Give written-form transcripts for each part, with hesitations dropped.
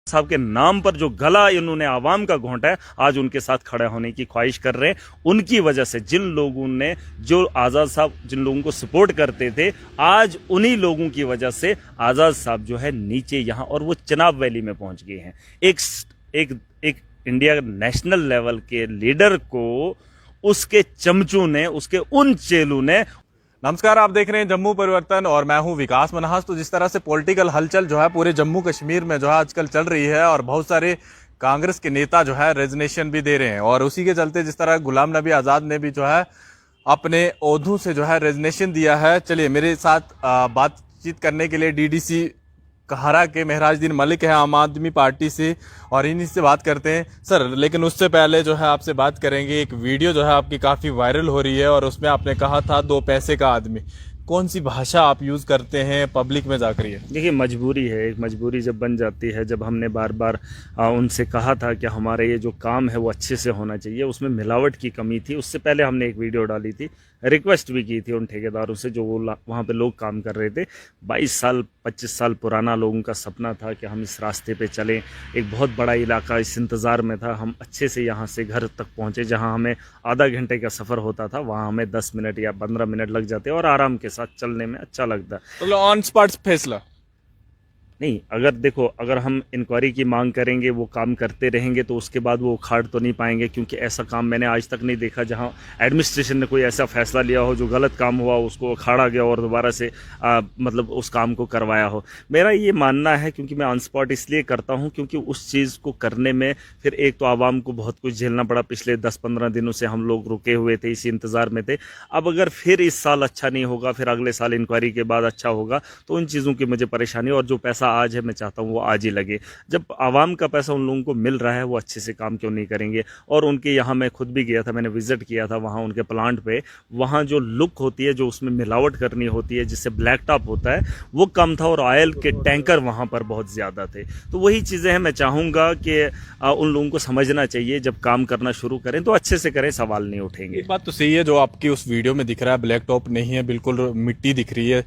साहब के नाम पर जो गला इन्होंने आवाम का घोंटा है, आज उनके साथ खड़ा होने की ख्वाहिश कर रहे हैं। उनकी वजह से जिन लोगों ने, जो आज़ाद साहब जिन लोगों को सपोर्ट करते थे, आज उन्हीं लोगों की वजह से आज़ाद साहब जो है नीचे यहाँ और वो चिनाब वैली में पहुंच गए हैं। एक एक एक इंडिया नेशनल लेवल के लीडर को उसके चमचों ने, उसके उन चेलों ने। नमस्कार, आप देख रहे हैं जम्मू परिवर्तन और मैं हूं विकास मनहास। तो जिस तरह से पॉलिटिकल हलचल जो है पूरे जम्मू कश्मीर में जो है आजकल चल रही है और बहुत सारे कांग्रेस के नेता जो है रेजिग्नेशन भी दे रहे हैं, और उसी के चलते जिस तरह गुलाम नबी आज़ाद ने भी जो है अपने ओहदों से जो है रेजिग्नेशन दिया है। चलिए, मेरे साथ बातचीत करने के लिए डीडीसी कहारा के महराजुद्दीन मलिक है आम आदमी पार्टी से, और इन्हीं से बात करते हैं। सर, लेकिन उससे पहले जो है आपसे बात करेंगे, एक वीडियो जो है आपकी काफ़ी वायरल हो रही है और उसमें आपने कहा था दो पैसे का आदमी। कौन सी भाषा आप यूज़ करते हैं पब्लिक में जाकर? ये देखिए, मजबूरी है। एक मजबूरी जब बन जाती है, जब हमने बार बार उनसे कहा था कि हमारे ये जो काम है वो अच्छे से होना चाहिए, उसमें मिलावट की कमी थी। उससे पहले हमने एक वीडियो डाली थी, रिक्वेस्ट भी की थी उन ठेकेदारों से जो वो वहाँ पे लोग काम कर रहे थे। 22 साल 25 साल पुराना लोगों का सपना था कि हम इस रास्ते पे चलें। एक बहुत बड़ा इलाका इस इंतज़ार में था, हम अच्छे से यहाँ से घर तक पहुँचे। जहाँ हमें आधा घंटे का सफ़र होता था, वहाँ हमें 10 मिनट या 15 मिनट लग जाते और आराम के साथ चलने में अच्छा लगता। तो ऑन स्पॉट फैसला नहीं, अगर देखो, अगर हम इंक्वायरी की मांग करेंगे, वो काम करते रहेंगे, तो उसके बाद वो उखाड़ तो नहीं पाएंगे। क्योंकि ऐसा काम मैंने आज तक नहीं देखा जहां एडमिनिस्ट्रेशन ने कोई ऐसा फैसला लिया हो, जो गलत काम हुआ उसको उखाड़ा गया और दोबारा से मतलब उस काम को करवाया हो। मेरा ये मानना है, क्योंकि मैं ऑन स्पॉट इसलिए करता हूँ क्योंकि उस चीज़ को करने में फिर एक तो आवाम को बहुत कुछ झेलना पड़ा। पिछले 10-15 दिनों से हम लोग रुके हुए थे, इसी इंतज़ार में थे। अब अगर फिर इस साल अच्छा नहीं होगा, फिर अगले साल इंक्वायरी के बाद अच्छा होगा, तो उन चीज़ों की मुझे परेशानी। और जो पैसा आज है, मैं चाहता हूं वो आज ही लगे। जब आवाम का पैसा उन लोगों को मिल रहा है, वो अच्छे से काम क्यों नहीं करेंगे? और उनके यहाँ मैं खुद भी गया था, मैंने विजिट किया था वहाँ उनके प्लांट पे। वहाँ जो लुक होती है, जो उसमें मिलावट करनी होती है, जिससे ब्लैक टॉप होता है, वो कम था और ऑयल के टैंकर वहाँ पर बहुत ज़्यादा थे। तो वही चीज़ें हैं। मैं चाहूँगा कि उन लोगों को समझना चाहिए, जब काम करना शुरू करें तो अच्छे से करें, सवाल नहीं उठेंगे। एक बात तो सही है, जो आपकी उस वीडियो में दिख रहा है ब्लैक टॉप नहीं है, बिल्कुल मिट्टी दिख रही है।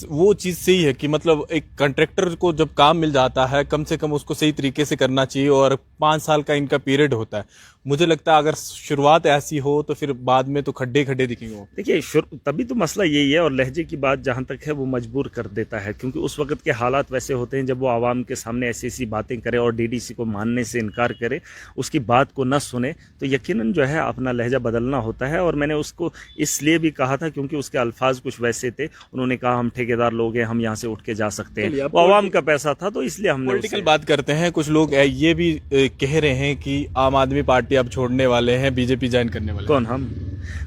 वो चीज़ सही है कि मतलब एक कॉन्ट्रैक्टर को जब काम मिल जाता है, कम से कम उसको सही तरीके से करना चाहिए, और 5 साल का इनका पीरियड होता है। मुझे लगता है अगर शुरुआत ऐसी हो तो फिर बाद में तो खड्डे खड्डे दिखेंगे। देखिए, तभी तो मसला यही है। और लहजे की बात जहाँ तक है, वो मजबूर कर देता है, क्योंकि उस वक्त के हालात वैसे होते हैं जब वो आवाम के सामने ऐसी ऐसी बातें करे और डीडीसी को मानने से इनकार करे, उसकी बात को न सुने, तो यकीनन जो है अपना लहजा बदलना होता है। और मैंने उसको इसलिए भी कहा था क्योंकि उसके अल्फाज कुछ वैसे थे। उन्होंने कहा हम ठेकेदार लोग हैं, हम यहाँ से उठ के जा सकते हैं। वो आवाम का पैसा था, तो इसलिए हमने पॉलिटिकल बात करते हैं। कुछ लोग ये भी कह रहे हैं कि आम आदमी पार्टी अब छोड़ने वाले हैं, बीजेपी ज्वाइन करने वाले। कौन? हम?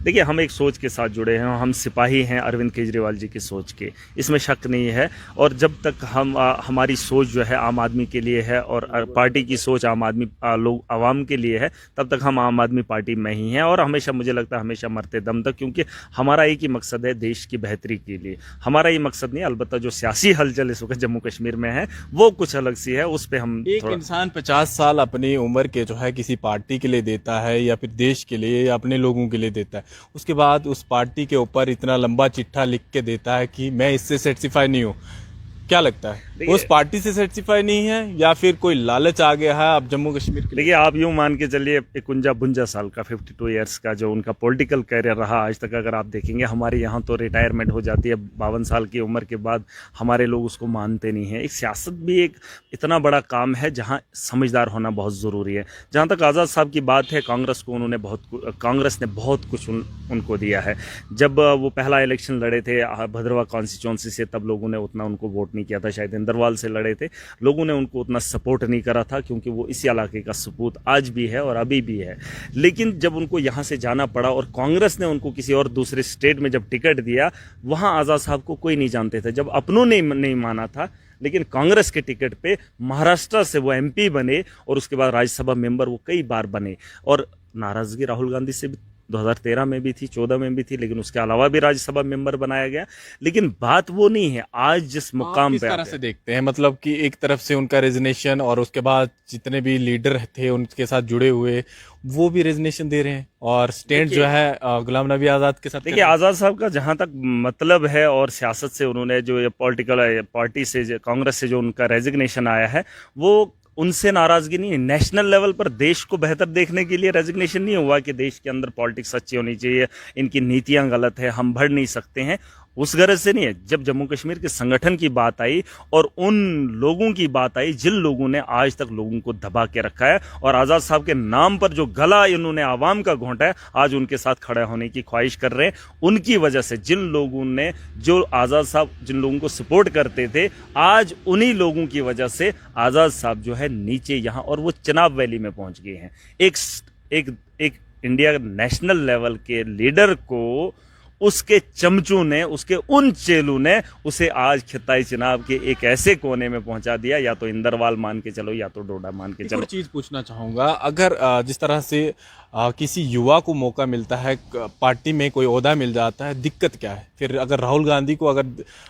देखिए, हम एक सोच के साथ जुड़े हैं, हम सिपाही हैं अरविंद केजरीवाल जी की सोच के, इसमें शक नहीं है। और जब तक हम हमारी सोच जो है आम आदमी के लिए है और पार्टी की सोच आम आदमी लोग आवाम के लिए है, तब तक हम आम आदमी पार्टी में ही हैं। और हमेशा, मुझे लगता है हमेशा मरते दम तक, क्योंकि हमारा एक ही मकसद है, देश की बेहतरी के लिए। हमारा ये मकसद नहीं, अलबत्ता जो सियासी हलचल इस वक्त जम्मू कश्मीर में है वो कुछ अलग सी है। उस पर हम एक इंसान 50 साल अपनी उम्र के जो है किसी पार्टी के लिए देता है, या फिर देश के लिए या अपने लोगों के लिए देता है, उसके बाद उस पार्टी के ऊपर इतना लंबा चिट्ठा लिख के देता है कि मैं इससे सेटिस्फाई नहीं हूँ। क्या लगता है, उस पार्टी से सेटिस्फाई नहीं है या फिर कोई लालच आ गया है अब जम्मू कश्मीर के? देखिए, आप यूं मान के चलिए 51 साल का 52 ईयर्स का जो उनका पॉलिटिकल कैरियर रहा आज तक, अगर आप देखेंगे हमारे यहाँ तो रिटायरमेंट हो जाती है 52 साल की उम्र के बाद। हमारे लोग उसको मानते नहीं हैं। एक सियासत भी एक इतना बड़ा काम है जहाँ समझदार होना बहुत ज़रूरी है। जहाँ तक आज़ाद साहब की बात है, कांग्रेस को कांग्रेस ने बहुत कुछ उनको दिया है। जब वो पहला इलेक्शन लड़े थे भद्रवाह कॉन्स्टिट्यूंसी से, तब लोगों ने उतना उनको वोट नहीं किया था। शायद इंदरवाल से लड़े थे, लोगों ने उनको उतना सपोर्ट नहीं करा था, क्योंकि वो इसी इलाके का सपूत आज भी है और अभी भी है। लेकिन जब उनको यहाँ से जाना पड़ा और कांग्रेस ने उनको किसी और दूसरे स्टेट में जब टिकट दिया, वहाँ आज़ाद साहब को कोई नहीं जानते थे। जब अपनों ने नहीं माना था, लेकिन कांग्रेस के टिकट पे महाराष्ट्र से वो एमपी बने और उसके बाद राज्यसभा मेंबर वो कई बार बने। और नाराजगी राहुल गांधी से भी 2013 में भी थी, 14 में भी थी, लेकिन उसके अलावा भी राज्यसभा मेंबर बनाया गया। लेकिन बात वो नहीं है आज जिस मुकाम पे। किस तरह से देखते हैं, मतलब कि एक तरफ से उनका रेजिग्नेशन और उसके बाद जितने भी लीडर थे उनके साथ जुड़े हुए वो भी रेजिग्नेशन दे रहे हैं, और स्टैंड जो है गुलाम नबी आज़ाद के साथ। देखिए, आज़ाद साहब का जहां तक मतलब है और सियासत से उन्होंने जो ये पॉलिटिकल पार्टी से, कांग्रेस से जो उनका रेजिग्नेशन आया है, वो उनसे नाराजगी नहीं है। नेशनल लेवल पर देश को बेहतर देखने के लिए रेजिग्नेशन नहीं हुआ कि देश के अंदर पॉलिटिक्स अच्छी होनी चाहिए, इनकी नीतियां गलत है, हम बढ़ नहीं सकते हैं, उस गरज से नहीं है। जब जम्मू कश्मीर के संगठन की बात आई और उन लोगों की बात आई जिन लोगों ने आज तक लोगों को दबा के रखा है और आज़ाद साहब के नाम पर जो गला इन्होंने आवाम का घोंटा है, आज उनके साथ खड़ा होने की ख्वाहिश कर रहे हैं। उनकी वजह से जिन लोगों ने, जो आज़ाद साहब जिन लोगों को सपोर्ट करते थे, आज उन्हीं लोगों की वजह से आज़ाद साहब जो है नीचे यहाँ और वो चिनाब वैली में पहुंच गए हैं। एक इंडिया नेशनल लेवल के लीडर को उसके चमचों ने, उसके उन चेलों ने उसे आज खिताई चिनाब के एक ऐसे कोने में पहुंचा दिया, या तो इंदरवाल मान के चलो या तो डोडा मान के चलो। एक चीज पूछना चाहूंगा, अगर जिस तरह से किसी युवा को मौका मिलता है, पार्टी में कोई ओहदा मिल जाता है, दिक्कत क्या है? फिर अगर राहुल गांधी को अगर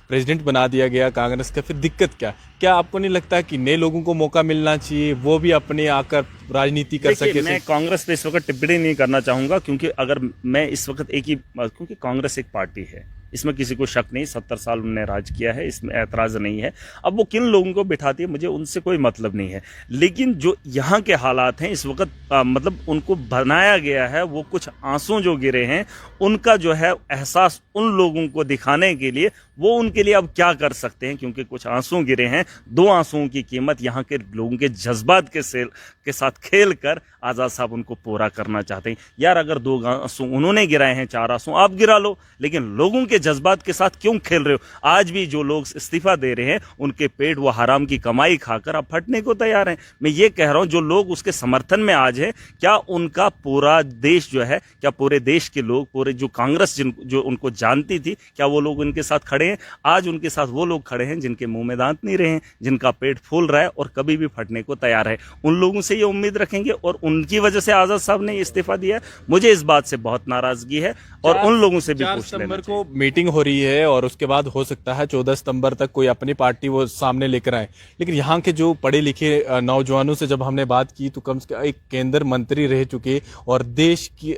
प्रेसिडेंट बना दिया गया कांग्रेस का, फिर दिक्कत क्या? क्या आपको नहीं लगता कि नए लोगों को मौका मिलना चाहिए, वो भी अपने आकर राजनीति कर सके? मैं कांग्रेस पे इस वक्त टिप्पणी नहीं करना चाहूंगा, क्योंकि अगर मैं इस वक्त क्योंकि कांग्रेस एक पार्टी है, इसमें किसी को शक नहीं, 70 साल उन्होंने राज किया है, इसमें ऐतराज नहीं है। अब वो किन लोगों को बिठाती है मुझे उनसे कोई मतलब नहीं है, लेकिन जो यहाँ के हालात हैं इस वक्त, मतलब उनको बनाया गया है, वो कुछ आंसू जो गिरे हैं उनका जो है एहसास उन लोगों को दिखाने के लिए, वो उनके लिए अब क्या कर सकते हैं, क्योंकि कुछ आंसू गिरे हैं। 2 आंसुओं की कीमत यहाँ के लोगों के जज्बात के साथ खेल कर आज़ाद साहब उनको पूरा करना चाहते हैं। यार अगर 2 आंसू उन्होंने गिराए हैं, 4 आंसू आप गिरा लो, लेकिन लोगों के जज्बात के साथ क्यों खेल रहे हो? आज भी जो लोग इस्तीफा दे रहे हैं उनके पेट वो हराम की कमाई खाकर अब फटने को तैयार हैं। मैं ये कह रहा हूं जो लोग उसके समर्थन में आज हैं, क्या उनका पूरा देश जो है, क्या पूरे देश के लोग, पूरे जो कांग्रेस जो उनको जानती थी, क्या वो लोग उनके साथ खड़े हैं? आज उनके साथ वो लोग खड़े हैं जिनके मुंह में दांत नहीं रहे हैं, जिनका पेट फूल रहा है और कभी भी फटने को तैयार है। उन लोगों से ये उम्मीद रखेंगे और उनकी वजह से आजाद साहब ने इस्तीफा दिया। मुझे इस बात से बहुत नाराजगी है और उन लोगों से भी पूछ लेना चाहिए। मीटिंग हो रही है और उसके बाद हो सकता है 14 सितंबर तक कोई अपनी पार्टी वो सामने लेकर आए, लेकिन यहाँ के जो पढ़े लिखे नौजवानों से जब हमने बात की तो कम से कम एक केंद्र मंत्री रह चुके और देश की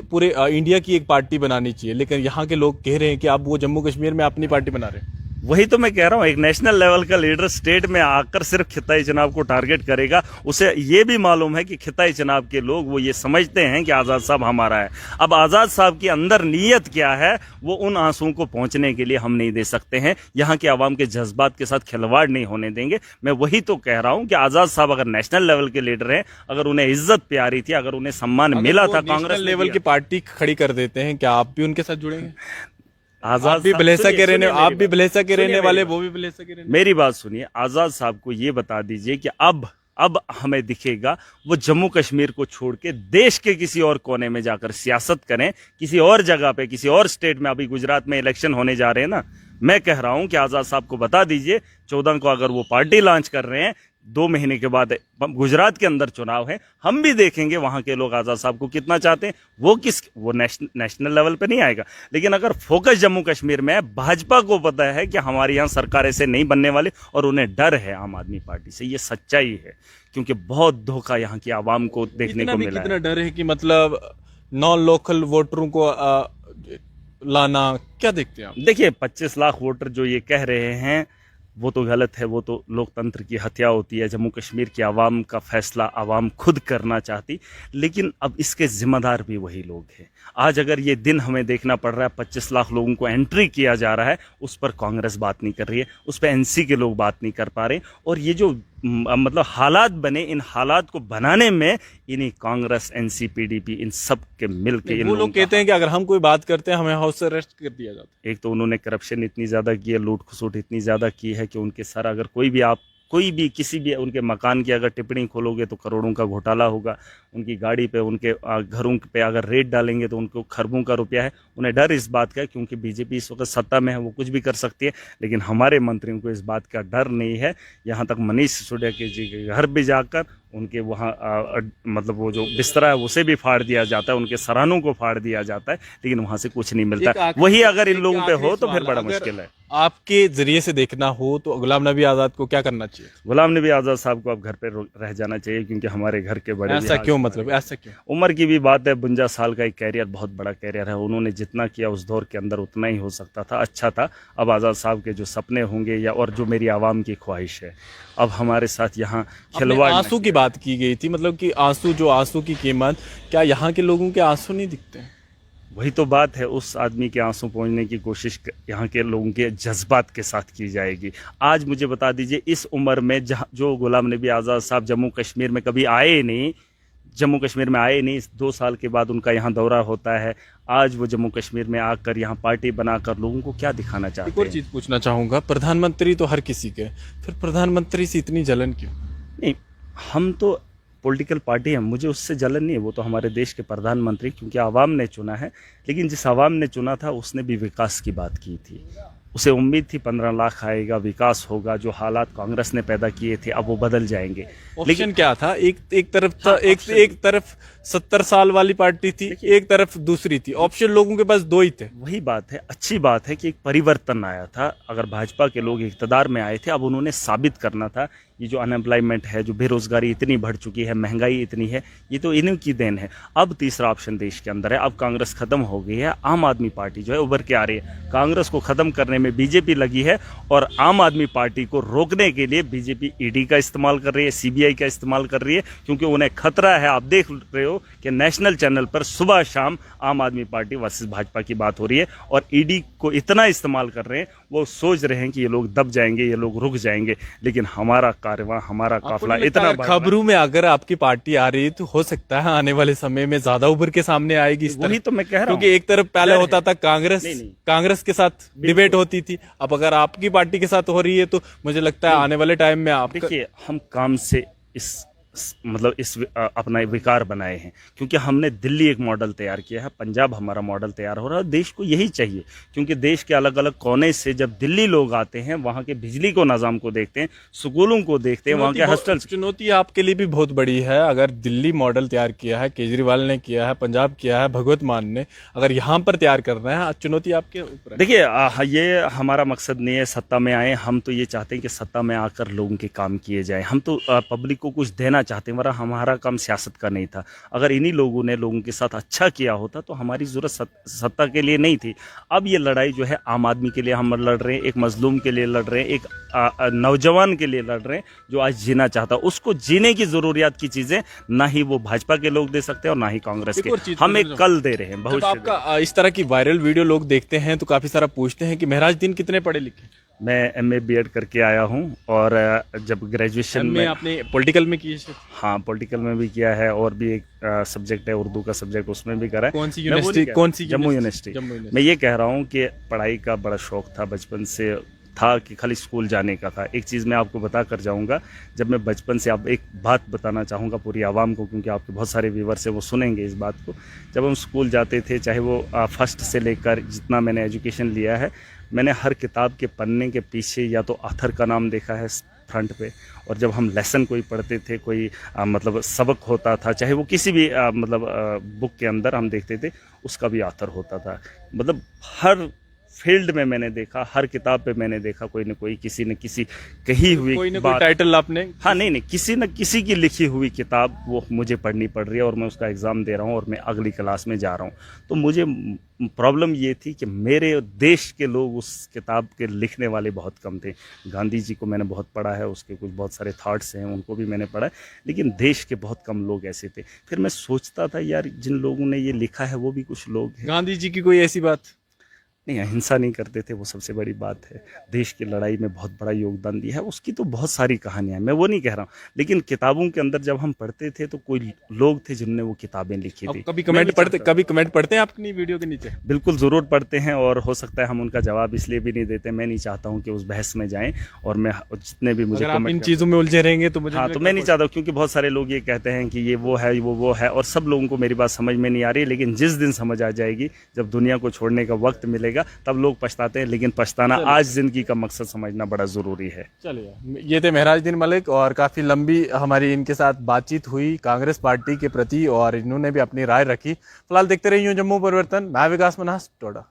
पूरे इंडिया की एक पार्टी बनानी चाहिए, लेकिन यहाँ के लोग कह रहे हैं कि आप वो जम्मू कश्मीर में अपनी पार्टी बना रहे हैं। वही तो मैं कह रहा हूं, एक नेशनल लेवल का लीडर स्टेट में आकर सिर्फ खिताई चुनाव को टारगेट करेगा। उसे ये भी मालूम है कि खिताई चुनाव के लोग वो ये समझते हैं कि आज़ाद साहब हमारा है। अब आज़ाद साहब की अंदर नीयत क्या है वो उन आंसुओं को पहुंचने के लिए हम नहीं दे सकते हैं। यहाँ के आवाम के जज्बात के साथ खिलवाड़ नहीं होने देंगे। मैं वही तो कह रहा हूँ कि आज़ाद साहब अगर नेशनल लेवल के लीडर हैं, अगर उन्हें इज्जत प्यारी थी, अगर उन्हें सम्मान मिला था, कांग्रेस लेवल की पार्टी खड़ी कर देते हैं, क्या आप भी उनके साथ जुड़ेंगे? आजाद भी भलेसा के रहने, आप भी भलेसा के रहने वाले, वो भी भलेसा के रहने। मेरी बात सुनिए, आजाद साहब को ये बता दीजिए कि अब हमें दिखेगा वो जम्मू कश्मीर को छोड़ के देश के किसी और कोने में जाकर सियासत करें, किसी और जगह पे, किसी और स्टेट में। अभी गुजरात में इलेक्शन होने जा रहे हैं ना, मैं कह रहा हूं कि आजाद साहब को बता दीजिए 14 को अगर वो पार्टी लॉन्च कर रहे हैं, 2 महीने के बाद गुजरात के अंदर चुनाव है, हम भी देखेंगे वहां के लोग आजाद साहब को कितना चाहते हैं। वो नेशनल लेवल पे नहीं आएगा, लेकिन अगर फोकस जम्मू कश्मीर में है, भाजपा को पता है कि हमारे यहाँ सरकार ऐसे नहीं बनने वाली और उन्हें डर है आम आदमी पार्टी से। ये सच्चाई है, क्योंकि बहुत धोखा यहाँ की आवाम को देखने को मिला है। कितना डर है कि मतलब नॉन लोकल वोटरों को लाना, क्या देखते हैं आप? देखिए 25 लाख वोटर जो ये कह रहे हैं वो तो गलत है, वो तो लोकतंत्र की हत्या होती है। जम्मू कश्मीर की आवाम का फैसला आवाम खुद करना चाहती, लेकिन अब इसके जिम्मेदार भी वही लोग हैं। आज अगर ये दिन हमें देखना पड़ रहा है, 25 लाख लोगों को एंट्री किया जा रहा है, उस पर कांग्रेस बात नहीं कर रही है, उस पर एनसी के लोग बात नहीं कर पा रहे। और ये जो मतलब हालात बने, इन हालात को बनाने में इन्हीं कांग्रेस, एनसी, पीडीपी, इन सब के मिलके वो लोग कहते हैं कि अगर हम कोई बात करते हैं हमें हाउस अरेस्ट कर दिया जाता है। एक तो उन्होंने करप्शन इतनी ज्यादा की है, लूट खसूट इतनी ज्यादा की है कि उनके सर अगर कोई भी किसी भी उनके मकान की अगर टिप्पणी खोलोगे तो करोड़ों का घोटाला होगा। उनकी गाड़ी पे, उनके घरों पे अगर रेट डालेंगे तो उनको खरबों का रुपया है। उन्हें डर इस बात का है क्योंकि बीजेपी इस वक्त सत्ता में है, वो कुछ भी कर सकती है, लेकिन हमारे मंत्रियों को इस बात का डर नहीं है। यहाँ तक मनीष सिसोदिया जी के घर भी जाकर उनके वहाँ मतलब वो जो बिस्तरा है उसे भी फाड़ दिया जाता है, उनके सराहनों को फाड़ दिया जाता है, लेकिन वहाँ से कुछ नहीं मिलता। वही अगर इन लोगों पे हो तो फिर बड़ा मुश्किल है। आपके जरिए से देखना हो तो गुलाम नबी आज़ाद को क्या करना चाहिए? गुलाम नबी आज़ाद साहब को अब घर पे रह जाना चाहिए, क्योंकि हमारे घर के बड़े ऐसा क्यों, मतलब ऐसा क्यों? उम्र की भी बात है, 52 साल का एक कैरियर बहुत बड़ा कैरियर है, उन्होंने जितना किया उस दौर के अंदर उतना ही हो सकता था, अच्छा था। अब आज़ाद साहब के जो सपने होंगे या और जो मेरी आवाम की ख्वाहिश है, अब हमारे साथ यहाँ खिलवाड़। आंसू की बात की गई थी, मतलब कि आंसू की कीमत, क्या यहाँ के लोगों के आंसू नहीं दिखते हैं? वही तो बात है, उस आदमी के आंसू पहुंचने की कोशिश यहाँ के लोगों के जज्बात के साथ की जाएगी। आज मुझे बता दीजिए, इस उम्र में जहाँ जो गुलाम नबी आज़ाद साहब जम्मू कश्मीर में कभी आए नहीं, जम्मू कश्मीर में आए नहीं, 2 साल के बाद उनका यहाँ दौरा होता है, आज वो जम्मू कश्मीर में आकर यहाँ पार्टी बनाकर लोगों को क्या दिखाना चाहते हैं? एक और चीज़ पूछना चाहूँगा, प्रधानमंत्री तो हर किसी के, फिर प्रधानमंत्री से इतनी जलन क्यों? नहीं, हम तो पॉलिटिकल पार्टी है, मुझे उससे जलन नहीं है, वो तो हमारे देश के प्रधानमंत्री, क्योंकि आवाम ने चुना है। लेकिन जिस आवाम ने चुना था उसने भी विकास की बात की थी, उसे उम्मीद थी 15 लाख आएगा, विकास होगा, जो हालात कांग्रेस ने पैदा किए थे अब वो बदल जाएंगे। लेकिन क्या था, एक तरफ था, एक तरफ 70 साल वाली पार्टी थी, एक तरफ दूसरी थी, ऑप्शन लोगों के पास 2 ही थे। वही बात है, अच्छी बात है कि एक परिवर्तन आया था। अगर भाजपा के लोग इक़्तिदार में आए थे, अब उन्होंने साबित करना था। ये जो अनएम्प्लॉयमेंट है, जो बेरोजगारी इतनी बढ़ चुकी है, महंगाई इतनी है, ये तो इन्हीं की देन है। अब तीसरा ऑप्शन देश के अंदर है, अब कांग्रेस खत्म हो गई है, आम आदमी पार्टी जो है उभर के आ रही है। कांग्रेस को खत्म करने में बीजेपी लगी है, और आम आदमी पार्टी को रोकने के लिए बीजेपी ईडी का इस्तेमाल कर रही है, सीबीआई का इस्तेमाल कर रही है, क्योंकि उन्हें खतरा है। आप देख रहे हो कि नेशनल चैनल पर सुबह शाम आम आदमी पार्टी वर्सेस भाजपा की बात हो रही है, और ईडी को इतना इस्तेमाल कर रहे हैं, वो सोच रहे हैं कि ये लोग दब जाएंगे, ये लोग रुक जाएंगे। लेकिन हमारा कारवां, हमारा काफिला इतना खबरों में अगर आपकी पार्टी आ रही है तो हो सकता है आने वाले समय में ज्यादा उभर के सामने आएगी। वही तो मैं कह रहा हूँ, क्योंकि एक तरफ पहले होता था कांग्रेस के साथ डिबेट होती थी, अब अगर आपकी पार्टी के साथ हो रही है तो मुझे लगता है आने वाले टाइम में आप देखिए, हम काम से इस अपना विकार बनाए हैं, क्योंकि हमने दिल्ली एक मॉडल तैयार किया है, पंजाब हमारा मॉडल तैयार हो रहा है। देश को यही चाहिए, क्योंकि देश के अलग अलग कोने से जब दिल्ली लोग आते हैं, वहाँ के बिजली को निज़ाम को देखते हैं, स्कूलों को देखते हैं, वहाँ के हॉस्टल। चुनौती आपके लिए भी बहुत बड़ी है। अगर दिल्ली मॉडल तैयार किया है, केजरीवाल ने किया है, पंजाब किया है, भगवत मान ने, अगर यहाँ पर तैयार करना है, चुनौती आपके ऊपर है। देखिए, ये हमारा मकसद नहीं है सत्ता में आए, हम तो ये चाहते हैं कि सत्ता में आकर लोगों के काम किए जाए। हम तो पब्लिक को कुछ देना चाहते हैं, वरना हमारा काम सियासत का नहीं था। अगर इन्हीं लोगों ने लोगों के साथ अच्छा किया होता तो हमारी जरूरत सत्ता के लिए नहीं थी। अब ये लड़ाई जो है आम आदमी के लिए हम लड़ रहे हैं, एक मजलूम के लिए लड़ रहे हैं, एक नौजवान के लिए लड़ रहे हैं जो आज जीना चाहता है। उसको जीने की जरूरियात की चीजें ना ही वो भाजपा के लोग दे सकते हैं और ना ही कांग्रेस के। हम एक कल दे रहे हैं, भविष्य। आपका इस तरह की वायरल वीडियो लोग देखते हैं तो काफी सारा पूछते हैं कि महराज दीन कितने पढ़े लिखे? मैं MA BEd करके आया हूँ, और जब ग्रेजुएशन में आपने पॉलिटिकल में की? हाँ, पॉलिटिकल में भी किया है, और भी एक सब्जेक्ट है उर्दू का सब्जेक्ट, उसमें भी करा है। कौन सी यूनिवर्सिटी? जम्मू यूनिवर्सिटी। मैं ये कह रहा हूँ कि पढ़ाई का बड़ा शौक था, बचपन से था कि खाली स्कूल जाने का था। एक चीज़ मैं आपको बता कर जाऊँगा, जब मैं बचपन से, आप एक बात बताना चाहूँगा पूरी आवाम को, क्योंकि आपके बहुत सारे व्यूवर्स हैं वो सुनेंगे इस बात को। जब हम स्कूल जाते थे, चाहे वो फर्स्ट से लेकर जितना मैंने एजुकेशन लिया है, मैंने हर किताब के पन्ने के पीछे या तो ऑथर का नाम देखा है फ्रंट पे, और जब हम लेसन कोई पढ़ते थे, कोई मतलब सबक होता था, चाहे वो किसी भी बुक के अंदर हम देखते थे, उसका भी ऑथर होता था। मतलब हर फील्ड में मैंने देखा, हर किताब पे मैंने देखा कोई न कोई, किसी न किसी कही हुई कोई टाइटल आपने। हाँ, नहीं, किसी न किसी की लिखी हुई किताब वो मुझे पढ़नी पड़ रही है, और मैं उसका एग्ज़ाम दे रहा हूँ, और मैं अगली क्लास में जा रहा हूँ। तो मुझे प्रॉब्लम ये थी कि मेरे देश के लोग उस किताब के लिखने वाले बहुत कम थे। गांधी जी को मैंने बहुत पढ़ा है, उसके कुछ बहुत सारे थॉट्स हैं, उनको भी मैंने पढ़ा है, लेकिन देश के बहुत कम लोग ऐसे थे। फिर मैं सोचता था, यार जिन लोगों ने ये लिखा है वो भी कुछ लोग हैं। गांधी जी की कोई ऐसी बात नहीं, अहिंसा नहीं करते थे, वो सबसे बड़ी बात है। देश की लड़ाई में बहुत बड़ा योगदान दिया है, उसकी तो बहुत सारी कहानियां हैं, मैं वो नहीं कह रहा हूँ। लेकिन किताबों के अंदर जब हम पढ़ते थे तो कोई लोग थे जिनने वो किताबें लिखी थी। कभी कमेंट पढ़ते हैं अपनी वीडियो के नीचे? बिल्कुल ज़रूर पढ़ते हैं, और हो सकता है हम उनका जवाब इसलिए भी नहीं देते, मैं नहीं चाहता हूँ कि उस बहस में जाएं, और मैं जितने भी मुझे इन चीज़ों में उलझे रहेंगे तो मुझे, हाँ, तो मैं नहीं चाहता, क्योंकि बहुत सारे लोग ये कहते हैं कि ये वो है, वो है, और सब लोगों को मेरी बात समझ में नहीं आ रही। लेकिन जिस दिन समझ आ जाएगी, जब दुनिया को छोड़ने का वक्त मिलेगा, आएगा तब लोग पछताते हैं, लेकिन पछताना आज ज़िंदगी का मकसद समझना बड़ा ज़रूरी है। चलिए, ये थे महराजुद्दीन मलिक और काफ़ी लंबी हमारी इनके साथ बातचीत हुई कांग्रेस पार्टी के प्रति और इन्होंने भी अपनी राय रखी। फिलहाल देखते रहिए जम्मू परिवर्तन। मैं विकास मन्हास, टोडा।